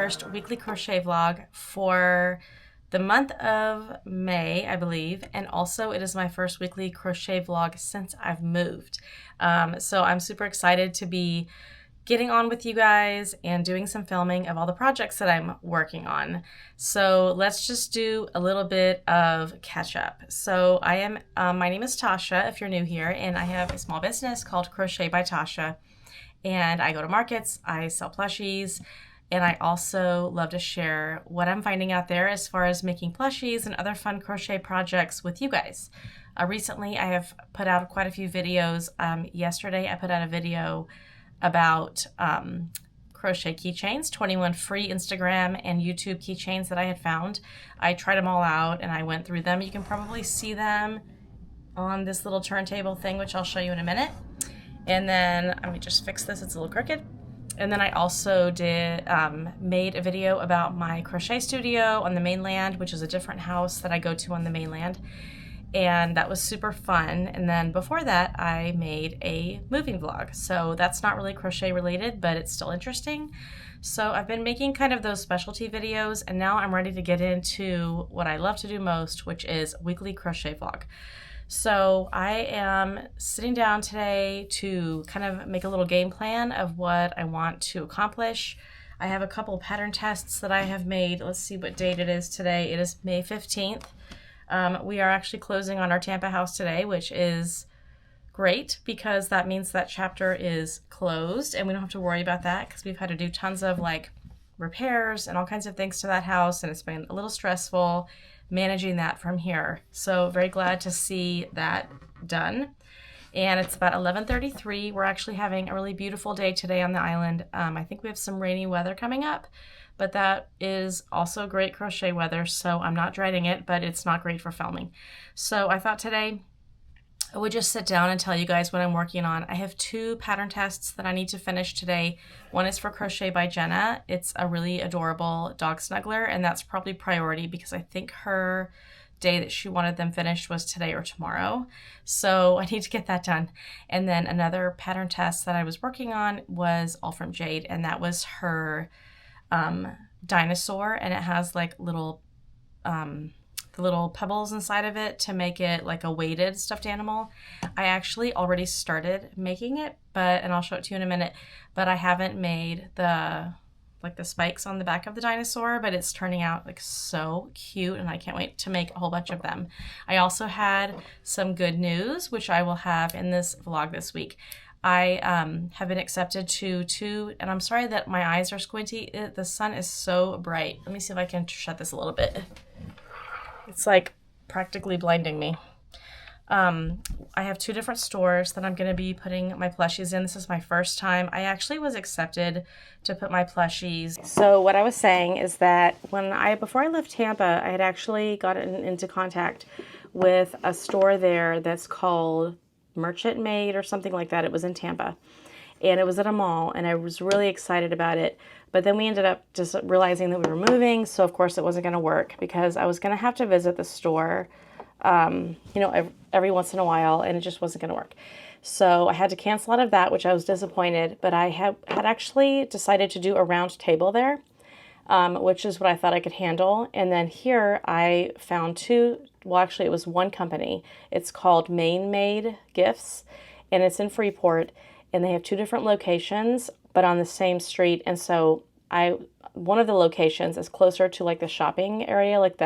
first weekly crochet vlog for the month of May, I believe, and also it is my first weekly crochet vlog since I've moved. So I'm super excited to be getting on with you guys and doing some filming of all the projects that I'm working on. So let's just do a little bit of catch up. So my name is Toscha, if you're new here, and I have a small business called Crochet by Toscha. And I go to markets, I sell plushies, and I also love to share what I'm finding out there as far as making plushies and other fun crochet projects with you guys. Recently, I have put out quite a few videos. Yesterday, I put out a video about crochet keychains, 21 free Instagram and YouTube keychains that I had found. I tried them all out and I went through them. You can probably see them on this little turntable thing, which I'll show you in a minute. And then let me just fix this, it's a little crooked. And then I also made a video about my crochet studio on the mainland, which is a different house that I go to on the mainland. And that was super fun. And then before that, I made a moving vlog. So that's not really crochet related, but it's still interesting. So I've been making kind of those specialty videos, and now I'm ready to get into what I love to do most, which is weekly crochet vlog. So I am sitting down today to kind of make a little game plan of what I want to accomplish. I have a couple pattern tests that I have made. Let's see what date it is today. It is May 15th. We are actually closing on our Tampa house today, which is great because that means that chapter is closed and we don't have to worry about that because we've had to do tons of like repairs and all kinds of things to that house, and it's been a little stressful managing that from here. So very glad to see that done. And it's about 11:33. We're actually having a really beautiful day today on the island. I think we have some rainy weather coming up, but that is also great crochet weather, so I'm not dreading it, but it's not great for filming. So I thought today I would just sit down and tell you guys what I'm working on. I have 2 pattern tests that I need to finish today. One is for Crochet by Jenna. It's a really adorable dog snuggler, and that's probably priority because I think her day that she wanted them finished was today or tomorrow. So I need to get that done. And then another pattern test that I was working on was All From Jade, and that was her dinosaur, and it has like little the little pebbles inside of it to make it like a weighted stuffed animal. I actually already started making it, and I'll show it to you in a minute, but I haven't made the spikes on the back of the dinosaur, but it's turning out like so cute and I can't wait to make a whole bunch of them. I also had some good news, which I will have in this vlog this week. I have been accepted to 2, and I'm sorry that my eyes are squinty. The sun is so bright. Let me see if I can shut this a little bit. It's like practically blinding me. I have 2 different stores that I'm going to be putting my plushies in. This is my first time. I actually was accepted to put my plushies. So what I was saying is that before I left Tampa, I had actually gotten into contact with a store there that's called Merchant Made or something like that. It was in Tampa, and it was at a mall, and I was really excited about it. But then we ended up just realizing that we were moving, so of course it wasn't going to work because I was going to have to visit the store every once in a while, and it just wasn't going to work. So I had to cancel out of that, which I was disappointed, but I had actually decided to do a round table there, which is what I thought I could handle. And then here I found 2, well actually it was one company. It's called Maine Made Gifts, and it's in Freeport, and they have 2 different locations, but on the same street. And so one of the locations is closer to like the shopping area, like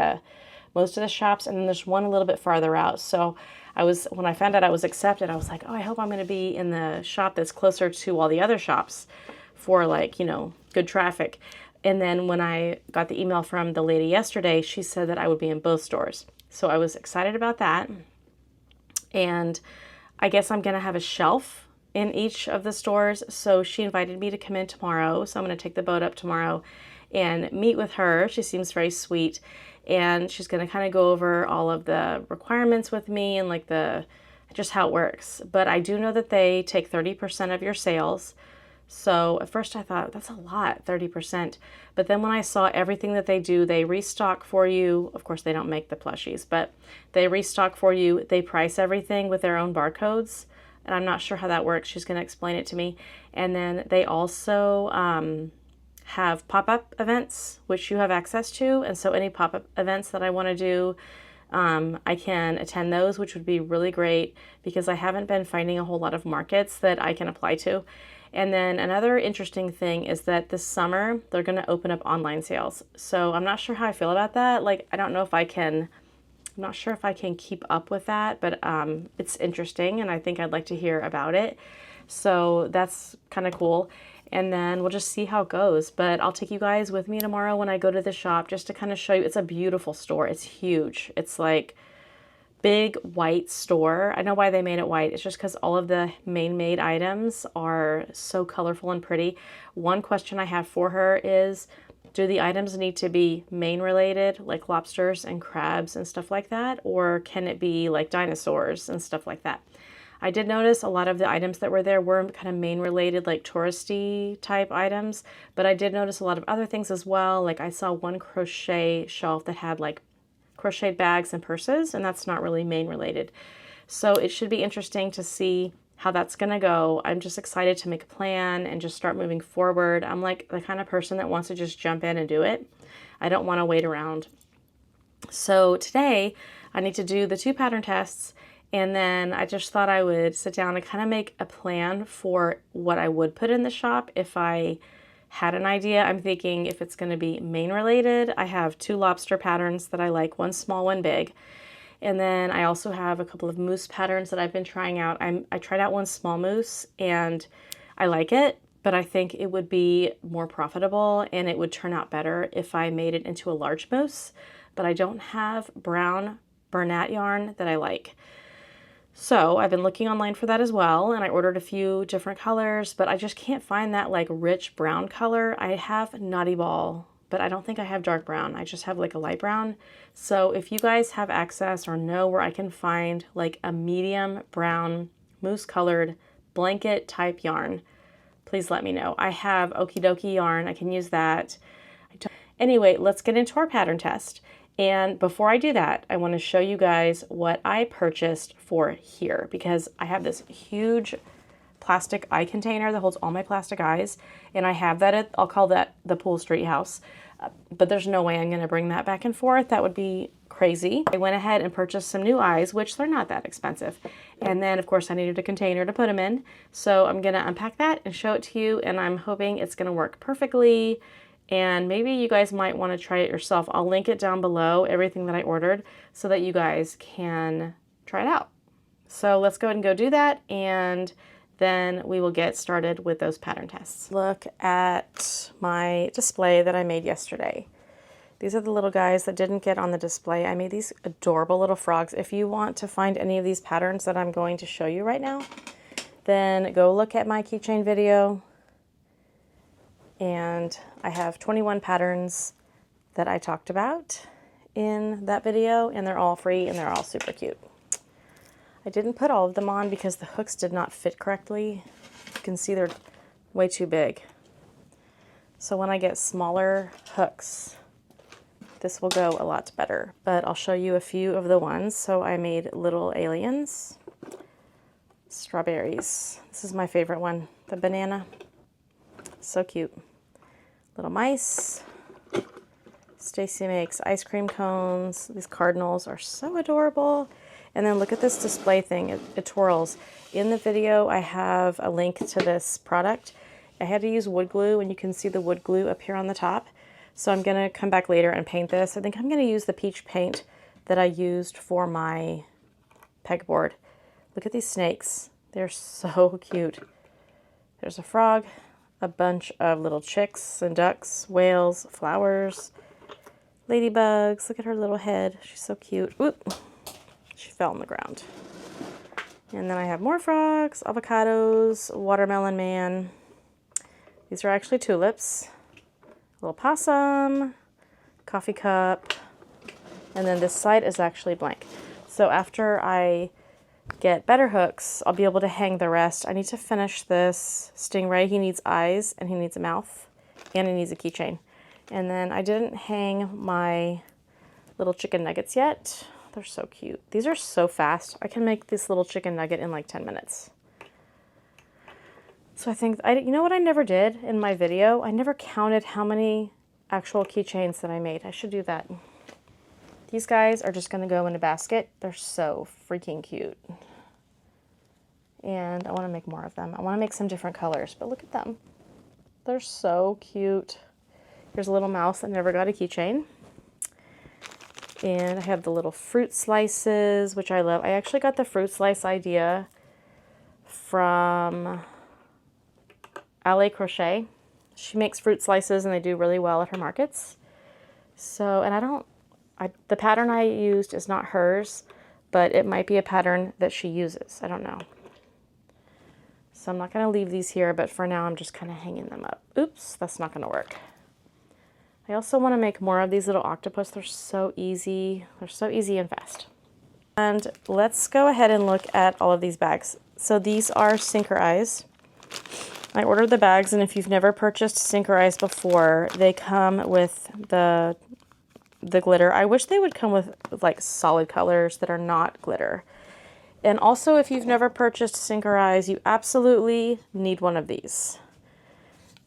most of the shops, and then there's one a little bit farther out. So when I found out I was accepted, I was like, oh, I hope I'm going to be in the shop that's closer to all the other shops for like, good traffic. And then when I got the email from the lady yesterday, she said that I would be in both stores. So I was excited about that. And I guess I'm going to have a shelf in each of the stores. So she invited me to come in tomorrow. So I'm going to take the boat up tomorrow and meet with her. She seems very sweet. And she's going to kind of go over all of the requirements with me and like just how it works. But I do know that they take 30% of your sales. So at first I thought, that's a lot, 30%. But then when I saw everything that they do, they restock for you. Of course, they don't make the plushies, but they restock for you. They price everything with their own barcodes. And I'm not sure how that works. She's going to explain it to me. And then they also have pop-up events, which you have access to. And so any pop-up events that I want to do, I can attend those, which would be really great because I haven't been finding a whole lot of markets that I can apply to. And then another interesting thing is that this summer they're going to open up online sales. So I'm not sure how I feel about that. Like, I don't know if I can, I'm not sure if I can keep up with that, but it's interesting and I think I'd like to hear about it. So that's kind of cool. And then we'll just see how it goes. But I'll take you guys with me tomorrow when I go to the shop just to kind of show you. It's a beautiful store. It's huge. It's like big white store. I know why they made it white. It's just because all of the Maine made items are so colorful and pretty. One question I have for her is, do the items need to be Maine related, like lobsters and crabs and stuff like that? Or can it be like dinosaurs and stuff like that? I did notice a lot of the items that were there were kind of Maine related, like touristy type items, but I did notice a lot of other things as well. Like I saw one crochet shelf that had like crocheted bags and purses, and that's not really Maine related. So it should be interesting to see how that's gonna go. I'm just excited to make a plan and just start moving forward. I'm like the kind of person that wants to just jump in and do it. I don't want to wait around. So today I need to do the 2 pattern tests, and then I just thought I would sit down and kind of make a plan for what I would put in the shop if I had an idea. I'm thinking if it's going to be Maine related, I have 2 lobster patterns that I like, one small, one big. And then I also have a couple of moose patterns that I've been trying out. I tried out one small moose and I like it, but I think it would be more profitable and it would turn out better if I made it into a large moose. But I don't have brown Bernat yarn that I like. So I've been looking online for that as well, and I ordered a few different colors, but I just can't find that like rich brown color. I have Naughty Ball, but I don't think I have dark brown. I just have like a light brown. So if you guys have access or know where I can find like a medium brown moose colored blanket type yarn, please let me know. I have Okie Dokie yarn. I can use that. Anyway, let's get into our pattern test. And before I do that, I want to show you guys what I purchased for here, because I have this huge plastic eye container that holds all my plastic eyes, and I have that at, I'll call that the Pool Street house, but there's no way I'm going to bring that back and forth. That would be crazy. I went ahead and purchased some new eyes, which they're not that expensive. And then of course I needed a container to put them in. So I'm going to unpack that and show it to you, and I'm hoping it's going to work perfectly. And maybe you guys might want to try it yourself. I'll link it down below, everything that I ordered, so that you guys can try it out. So let's go ahead and go do that, and then we will get started with those pattern tests. Look at my display that I made yesterday. These are the little guys that didn't get on the display. I made these adorable little frogs. If you want to find any of these patterns that I'm going to show you right now, then go look at my keychain video. And I have 21 patterns that I talked about in that video, and they're all free and they're all super cute. I didn't put all of them on because the hooks did not fit correctly. You can see they're way too big. So when I get smaller hooks, this will go a lot better. But I'll show you a few of the ones. So I made little aliens, strawberries. This is my favorite one, the banana. So cute. Little mice. Stacy makes ice cream cones. These cardinals are so adorable. And then look at this display thing. It twirls. In the video, I have a link to this product. I had to use wood glue, and you can see the wood glue up here on the top. So I'm going to come back later and paint this. I think I'm going to use the peach paint that I used for my pegboard. Look at these snakes. They're so cute. There's a frog, a bunch of little chicks and ducks, whales, flowers, ladybugs. Look at her little head. She's so cute. Oop. She fell on the ground. And then I have more frogs, avocados, watermelon man. These are actually tulips. A little possum, coffee cup, and then this side is actually blank. So after I get better hooks, I'll be able to hang the rest. I need to finish this stingray. He needs eyes, and he needs a mouth, and he needs a keychain. And then I didn't hang my little chicken nuggets yet. They're so cute. These are so fast. I can make this little chicken nugget in like 10 minutes. So I think, you know what I never did in my video? I never counted how many actual keychains that I made. I should do that. These guys are just gonna go in a basket. They're so freaking cute. And I wanna make more of them. I wanna make some different colors, but look at them. They're so cute. Here's a little mouse that never got a keychain. And I have the little fruit slices, which I love. I actually got the fruit slice idea from Crochet. She makes fruit slices and they do really well at her markets. So, and the pattern I used is not hers, but it might be a pattern that she uses. I don't know. So I'm not gonna leave these here, but for now I'm just kind of hanging them up. Oops, that's not gonna work. I also want to make more of these little octopus. They're so easy. They're so easy and fast. And let's go ahead and look at all of these bags. So these are Sinker Eyes. I ordered the bags, and if you've never purchased Sinker Eyes before, they come with the glitter. I wish they would come with like solid colors that are not glitter. And also, if you've never purchased Sinker Eyes, you absolutely need one of these.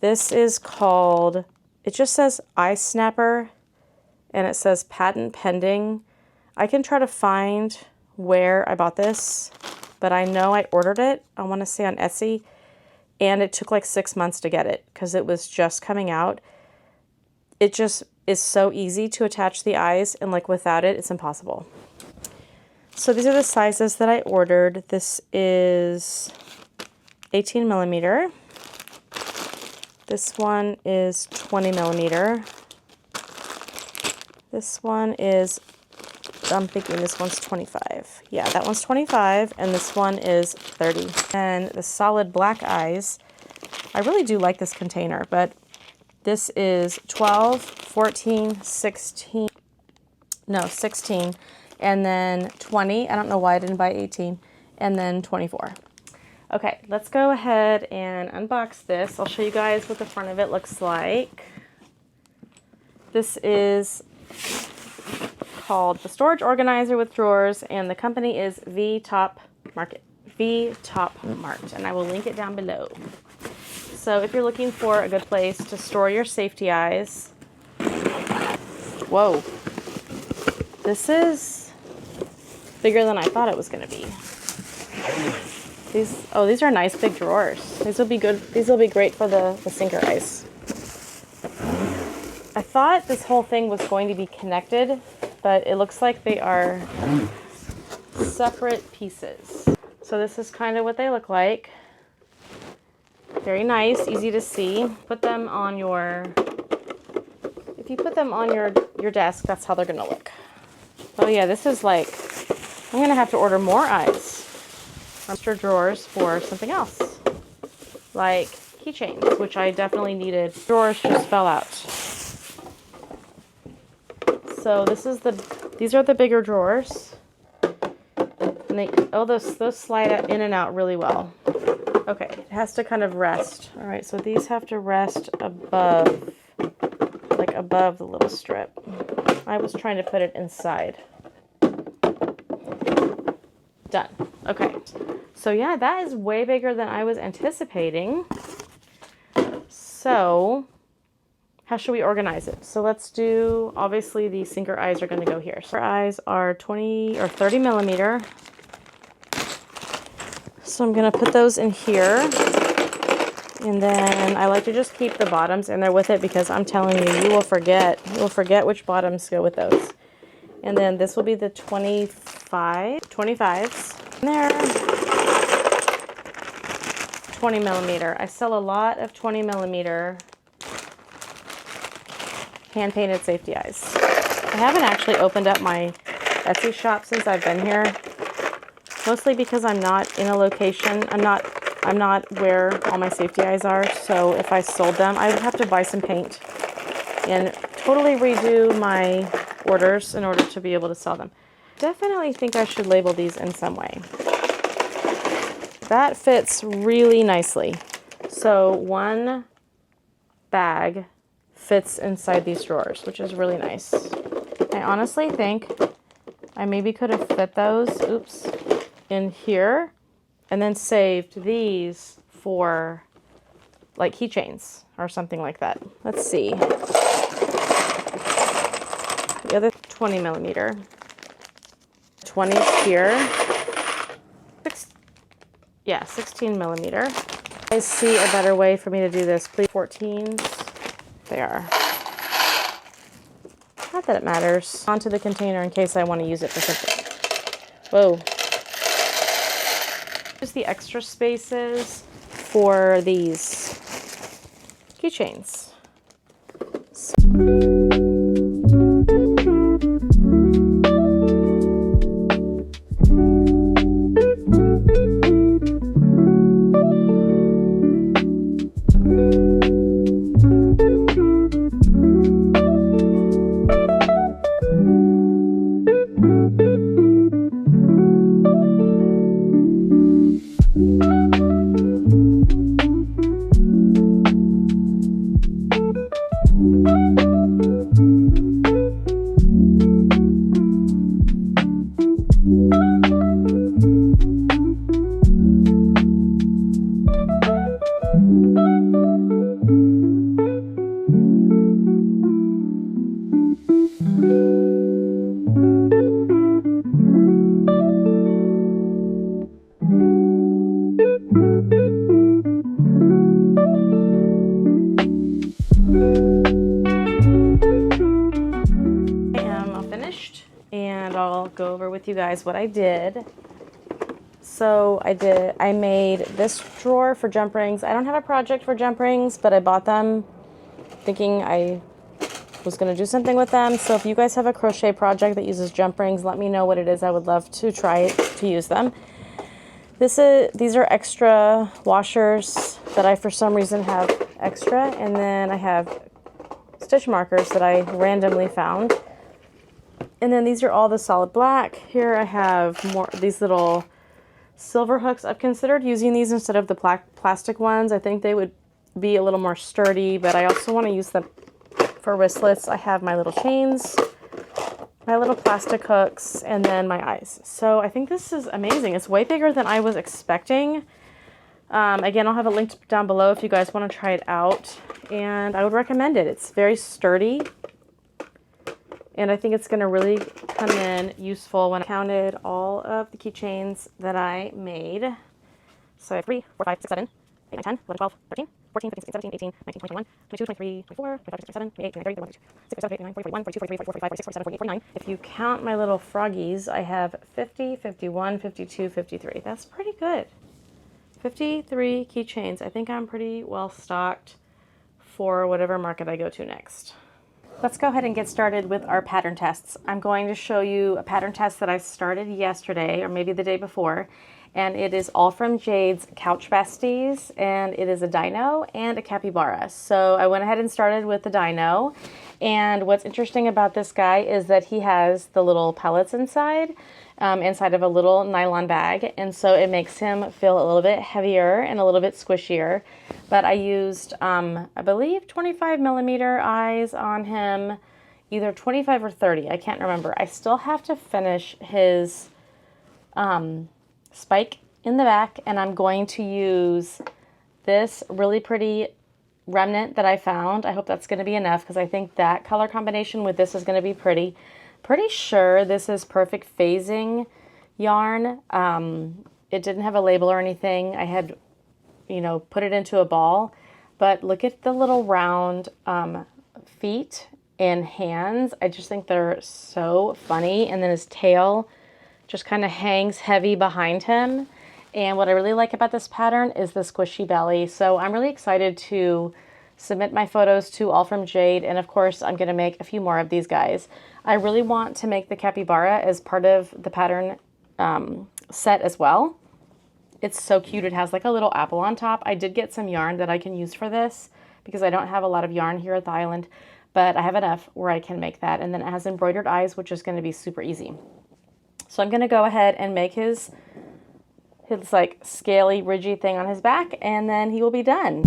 This is called... It just says Eye Snapper, and it says patent pending. I can try to find where I bought this, but I know I ordered it, I want to say on Etsy, and it took like 6 months to get it because it was just coming out. It just is so easy to attach the eyes, and like without it, it's impossible. So these are the sizes that I ordered. This is 18 millimeter. This one is 20 millimeter. This one is, I'm thinking this one's 25. Yeah, that one's 25, and this one is 30. And the solid black eyes, I really do like this container, but this is 12, 14, 16, no, 16, and then 20. I don't know why I didn't buy 18, and then 24. Okay, let's go ahead and unbox this. I'll show you guys what the front of it looks like. This is called the Storage Organizer with Drawers, and the company is V-Top Mart, and I will link it down below. So if you're looking for a good place to store your safety eyes, whoa, this is bigger than I thought it was going to be. These are nice big drawers. These will be good. These will be great for the Sinker Eyes. I thought this whole thing was going to be connected, but it looks like they are separate pieces. So this is kind of what they look like. Very nice, easy to see. Put them on if you put them on your desk, that's how they're gonna look. Oh yeah, this is like, I'm gonna have to order more eyes. Extra drawers for something else, like keychains, which I definitely needed. Drawers just fell out. So these are the bigger drawers, and those slide in and out really well. Okay, it has to kind of rest. All right, so these have to rest above, like above the little strip. I was trying to put it inside. Done. Okay. So yeah, that is way bigger than I was anticipating. So how should we organize it? So let's do, obviously the Sinker Eyes are going to go here. So our eyes are 20 or 30 millimeter. So I'm going to put those in here. And then I like to just keep the bottoms in there with it because I'm telling you, you will forget which bottoms go with those. And then this will be the 25s. And there. 20 millimeter. I sell a lot of 20 millimeter hand painted safety eyes. I haven't actually opened up my Etsy shop since I've been here, mostly because I'm not in a location. I'm not where all my safety eyes are. So if I sold them, I would have to buy some paint and totally redo my orders in order to be able to sell them. Definitely think I should label these in some way. That fits really nicely. So one bag fits inside these drawers, which is really nice. I honestly think I maybe could have fit those, oops, in here and then saved these for like keychains or something like that. Let's see. The other 20 millimeter. 20 here. 16 millimeter. I see a better way for me to do this. Please, 14s. They are. Not that it matters. Onto the container in case I want to use it for something. Whoa. Just the extra spaces for these keychains. Go over with you guys what I did. So I made this drawer for jump rings. I don't have a project for jump rings, but I bought them thinking I was going to do something with them. So if you guys have a crochet project that uses jump rings, let me know what it is. I would love to try to use them. These are extra washers that I for some reason have extra, and then I have stitch markers that I randomly found. And then these are all the solid black. Here I have more these little silver hooks. I've considered using these instead of the plastic ones. I think they would be a little more sturdy, but I also want to use them for wristlets. I have my little chains, my little plastic hooks, and then my eyes. So I think this is amazing. It's way bigger than I was expecting. Again, I'll have it linked down below if you guys want to try it out. And I would recommend it. It's very sturdy. And I think it's going to really come in useful when I counted all of the keychains that I made. So I have 3, 4, 5, 6, 7, 8, 9, 10, 11, 12, 13, 14, 15, 16, 17, 18, 19, 20, 21, 22, 23, 24, 25, 26, 27, 28, 29, 30, 31, 32, 33, 34, 35, 36, 37, 38, 39, 40, 41, 42, 43, 44, 45, 46, 47, 48, 49. If you count my little froggies, I have 50, 51, 52, 53. That's pretty good. 53 keychains. I think I'm pretty well stocked for whatever market I go to next. Let's go ahead and get started with our pattern tests. I'm going to show you a pattern test that I started yesterday or maybe the day before, and it is All From Jade's Couch Besties, and it is a dino and a capybara. So I went ahead and started with the dino, and what's interesting about this guy is that he has the little pellets inside of a little nylon bag, and so it makes him feel a little bit heavier and a little bit squishier. But I used, I believe 25 millimeter eyes on him, either 25 or 30, I can't remember. I still have to finish his spike in the back, and I'm going to use this really pretty remnant that I found. I hope that's going to be enough because I think that color combination with this is going to be pretty. Pretty sure this is Perfect Phasing yarn. It didn't have a label or anything. I had, put it into a ball, but look at the little round feet and hands. I just think they're so funny. And then his tail just kind of hangs heavy behind him. And what I really like about this pattern is the squishy belly. So I'm really excited to submit my photos to All From Jade. And of course, I'm going to make a few more of these guys. I really want to make the capybara as part of the pattern set as well. It's so cute. It has like a little apple on top. I did get some yarn that I can use for this because I don't have a lot of yarn here at the island, but I have enough where I can make that. And then it has embroidered eyes, which is going to be super easy. So I'm going to go ahead and make his like scaly, ridgy thing on his back, and then he will be done.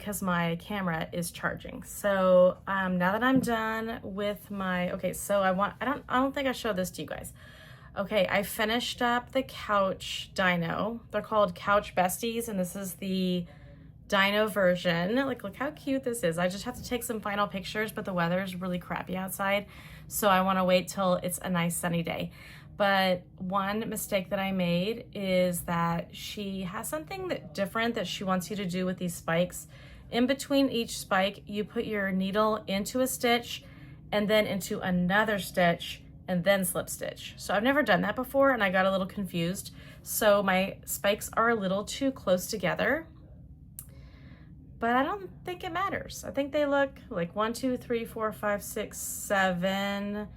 because my camera is charging. So now that I'm done with my, okay, so I don't think I showed this to you guys. Okay, I finished up the couch dino. They're called Couch Besties, and this is the dino version. Like, look how cute this is. I just have to take some final pictures, but the weather is really crappy outside, so I want to wait till it's a nice sunny day. But one mistake that I made is that she has something different that she wants you to do with these spikes. In between each spike, you put your needle into a stitch and then into another stitch and then slip stitch. So I've never done that before and I got a little confused. So my spikes are a little too close together, but I don't think it matters. I think they look like 1, 2, 3, 4, 5, 6, 7.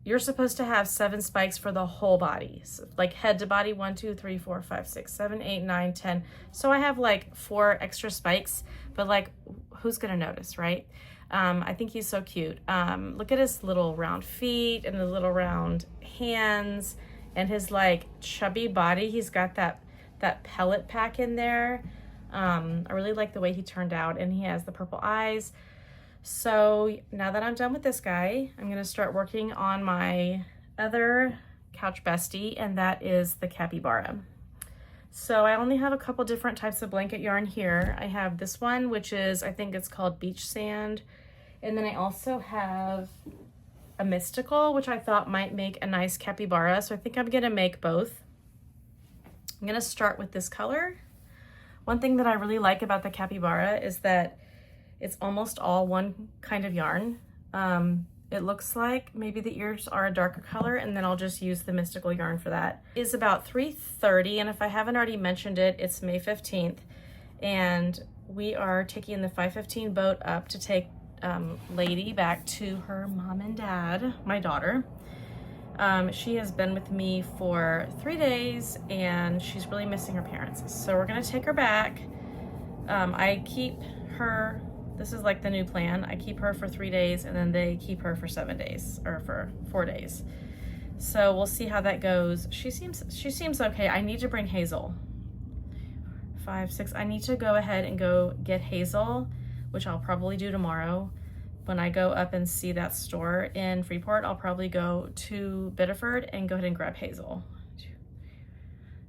You're supposed to have 7 spikes for the whole body. So like head to body, 1, 2, 3, 4, 5, 6, 7, 8, 9, 10. So I have like 4 extra spikes, but like who's gonna notice, right? I think he's so cute. Look at his little round feet and the little round hands and his like chubby body. He's got that pellet pack in there. I really like the way he turned out, and he has the purple eyes. So now that I'm done with this guy, I'm gonna start working on my other couch bestie, and that is the capybara. So I only have a couple different types of blanket yarn here. I have this one, which is, I think it's called beach sand. And then I also have a mystical, which I thought might make a nice capybara. So I think I'm gonna make both. I'm gonna start with this color. One thing that I really like about the capybara is that it's almost all one kind of yarn. It looks like maybe the ears are a darker color, and then I'll just use the mystical yarn for that. It's about 3:30, and if I haven't already mentioned it, it's May 15th, and we are taking the 5:15 boat up to take Lady back to her mom and dad, my daughter. She has been with me for 3 days, and she's really missing her parents. So we're gonna take her back. I keep her, this is like the new plan. I keep her for 3 days, and then they keep her for 7 days, or for 4 days. So we'll see how that goes. She seems okay. I need to bring Hazel. 5, 6. I need to go ahead and go get Hazel, which I'll probably do tomorrow. When I go up and see that store in Freeport, I'll probably go to Biddeford and go ahead and grab Hazel.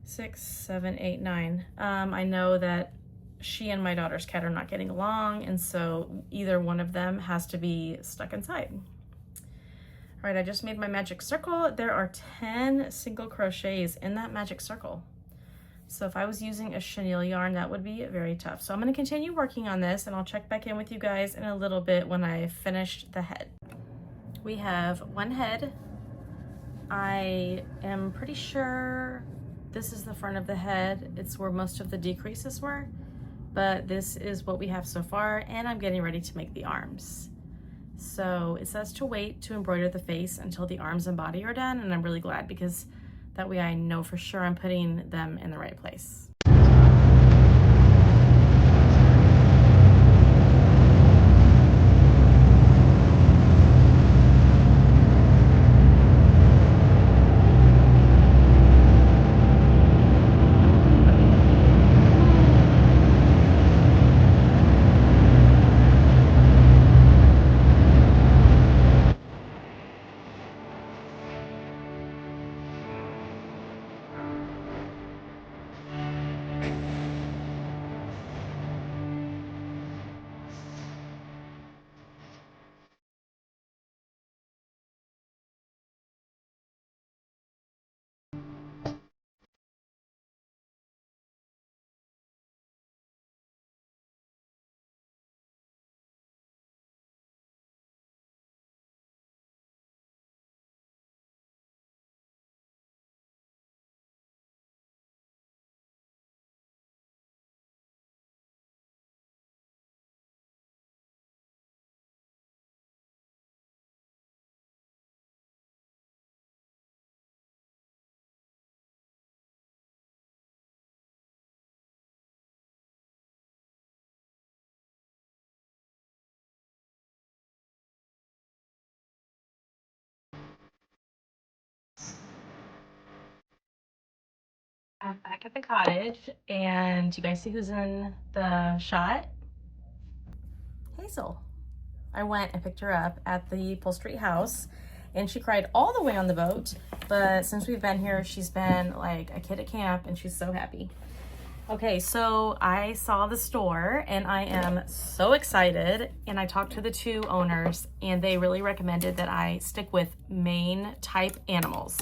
6, 7, 8, 9. I know that she and my daughter's cat are not getting along, and so either one of them has to be stuck inside. All right, I just made my magic circle. There are 10 single crochets in that magic circle. So if I was using a chenille yarn, that would be very tough. So I'm gonna continue working on this, and I'll check back in with you guys in a little bit when I finished the head. We have one head. I am pretty sure this is the front of the head. It's where most of the decreases were, but this is what we have so far, and I'm getting ready to make the arms. So it says to wait to embroider the face until the arms and body are done, and I'm really glad because that way I know for sure I'm putting them in the right place. I'm back at the cottage, and you guys see who's in the shot? Hazel. I went and picked her up at the Pole Street house, and she cried all the way on the boat, but since we've been here, she's been like a kid at camp, and she's so happy. Okay, so I saw the store, and I am so excited, and I talked to the two owners, and they really recommended that I stick with Maine type animals.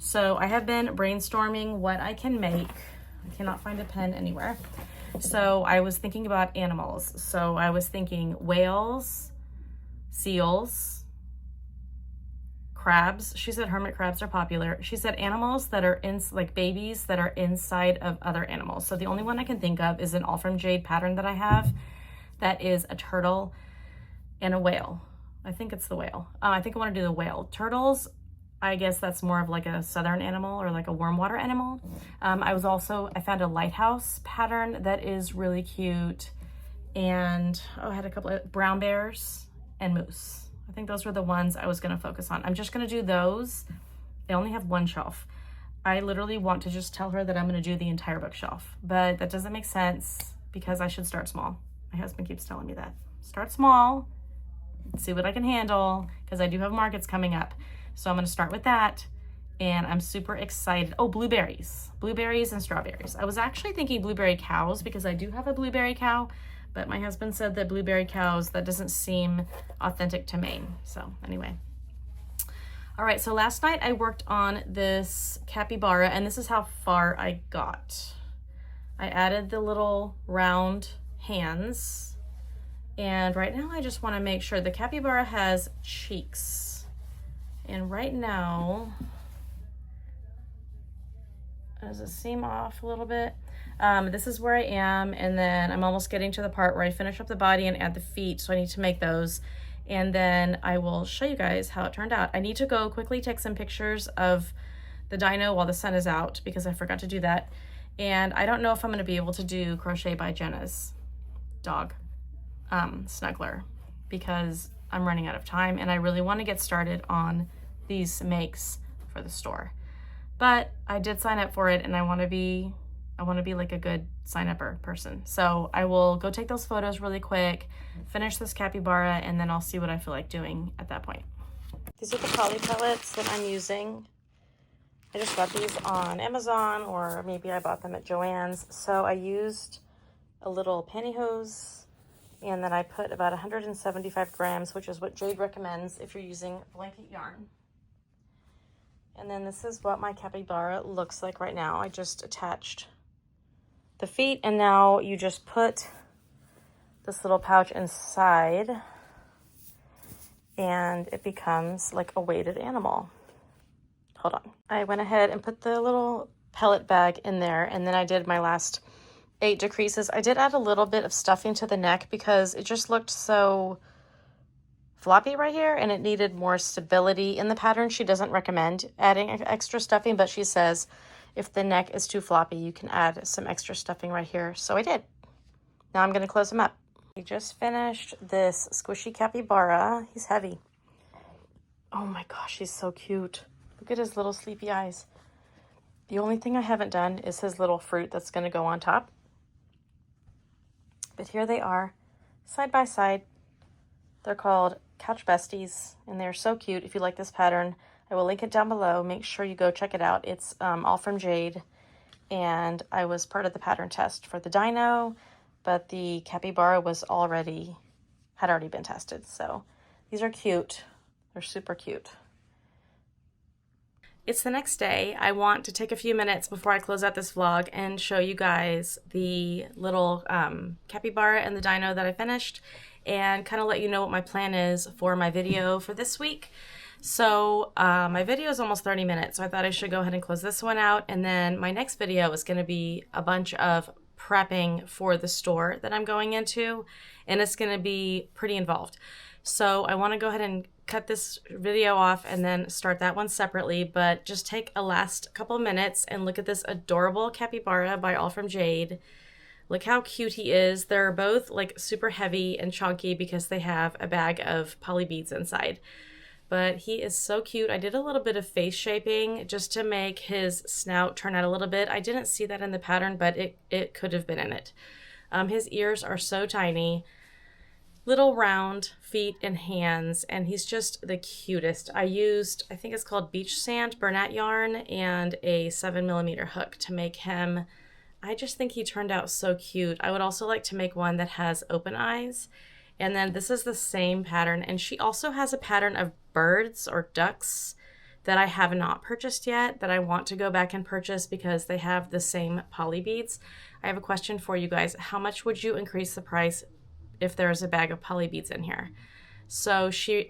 So I have been brainstorming what I can make. I cannot find a pen anywhere. So I was thinking about animals. So I was thinking whales, seals, crabs. She said hermit crabs are popular. She said animals that are like babies that are inside of other animals. So the only one I can think of is an All From Jade pattern that I have. That is a turtle and a whale. I think it's the whale. I think I want to do the whale. Turtles, I guess that's more of like a southern animal or like a warm water animal. I found a lighthouse pattern that is really cute. And I had a couple of brown bears and moose. I think those were the ones I was gonna focus on. I'm just gonna do those. I only have one shelf. I literally want to just tell her that I'm gonna do the entire bookshelf, but that doesn't make sense because I should start small. My husband keeps telling me that. Start small, see what I can handle, because I do have markets coming up. So I'm gonna start with that, and I'm super excited. Oh, blueberries and strawberries. I was actually thinking blueberry cows because I do have a blueberry cow, but my husband said that blueberry cows, that doesn't seem authentic to Maine. So anyway. All right, so last night I worked on this capybara, and this is how far I got. I added the little round hands, and right now I just wanna make sure the capybara has cheeks. And right now, does it seem off a little bit? This is where I am, and then I'm almost getting to the part where I finish up the body and add the feet, so I need to make those. And then I will show you guys how it turned out. I need to go quickly take some pictures of the dino while the sun is out because I forgot to do that. And I don't know if I'm gonna be able to do Crochet by Jenna's dog, Snuggler, because I'm running out of time and I really wanna get started on these makes for the store. But I did sign up for it, and I want to be like a good sign-upper person. So I will go take those photos really quick, finish this capybara, and then I'll see what I feel like doing at that point. These are the poly pellets that I'm using. I just got these on Amazon, or maybe I bought them at Joann's. So I used a little pantyhose, and then I put about 175 grams, which is what Jade recommends if you're using blanket yarn. And then this is what my capybara looks like right now. I just attached the feet, and now you just put this little pouch inside and it becomes like a weighted animal. Hold on. I went ahead and put the little pellet bag in there, and then I did my last 8 decreases. I did add a little bit of stuffing to the neck because it just looked so floppy right here, and it needed more stability in the pattern. She doesn't recommend adding extra stuffing, but she says if the neck is too floppy, you can add some extra stuffing right here. So I did. Now I'm gonna close him up. We just finished this squishy capybara. He's heavy. Oh my gosh, he's so cute. Look at his little sleepy eyes. The only thing I haven't done is his little fruit that's gonna go on top. But here they are, side by side. They're called Couch Besties, and they're so cute. If you like this pattern, I will link it down below. Make sure you go check it out. It's All From Jade, and I was part of the pattern test for the dino, but the capybara had already been tested. So these are cute. They're super cute. It's the next day. I want to take a few minutes before I close out this vlog and show you guys the little capybara and the dino that I finished, and kind of let you know what my plan is for my video for this week. So my video is almost 30 minutes, so I thought I should go ahead and close this one out, and then my next video is going to be a bunch of prepping for the store that I'm going into, and it's going to be pretty involved. So I want to go ahead and cut this video off and then start that one separately, but just take a last couple minutes and look at this adorable capybara by All From Jade. Look how cute he is. They're both like super heavy and chunky because they have a bag of poly beads inside. but he is so cute. I did a little bit of face shaping just to make his snout turn out a little bit. I didn't see that in the pattern, but it could have been in it. His ears are so tiny, little round feet and hands, and he's just the cutest. I used, I think it's called beach sand Bernat yarn and a 7mm hook to make him. I just think he turned out so cute. I would also like to make one that has open eyes. And then this is the same pattern, and she also has a pattern of birds or ducks that I have not purchased yet that I want to go back and purchase because they have the same poly beads. I have a question for you guys. How much would you increase the price if there's a bag of poly beads in here? So she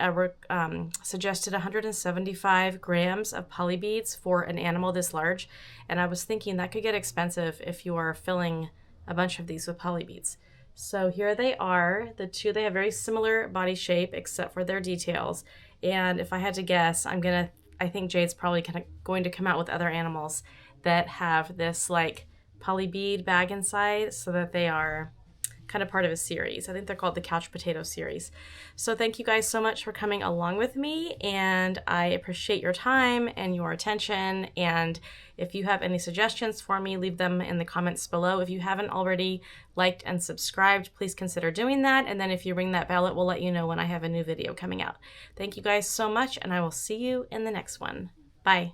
suggested 175 grams of poly beads for an animal this large, and I was thinking that could get expensive if you are filling a bunch of these with poly beads. So here they are, the two. They have very similar body shape except for their details. And if I had to guess, I think Jade's probably going to come out with other animals that have this like poly bead bag inside so that they are kind of part of a series. I think they're called the Couch Potato series. So thank you guys so much for coming along with me, and I appreciate your time and your attention. And if you have any suggestions for me, leave them in the comments below. If you haven't already liked and subscribed, please consider doing that. And then if you ring that bell, it will let you know when I have a new video coming out. Thank you guys so much, and I will see you in the next one. Bye.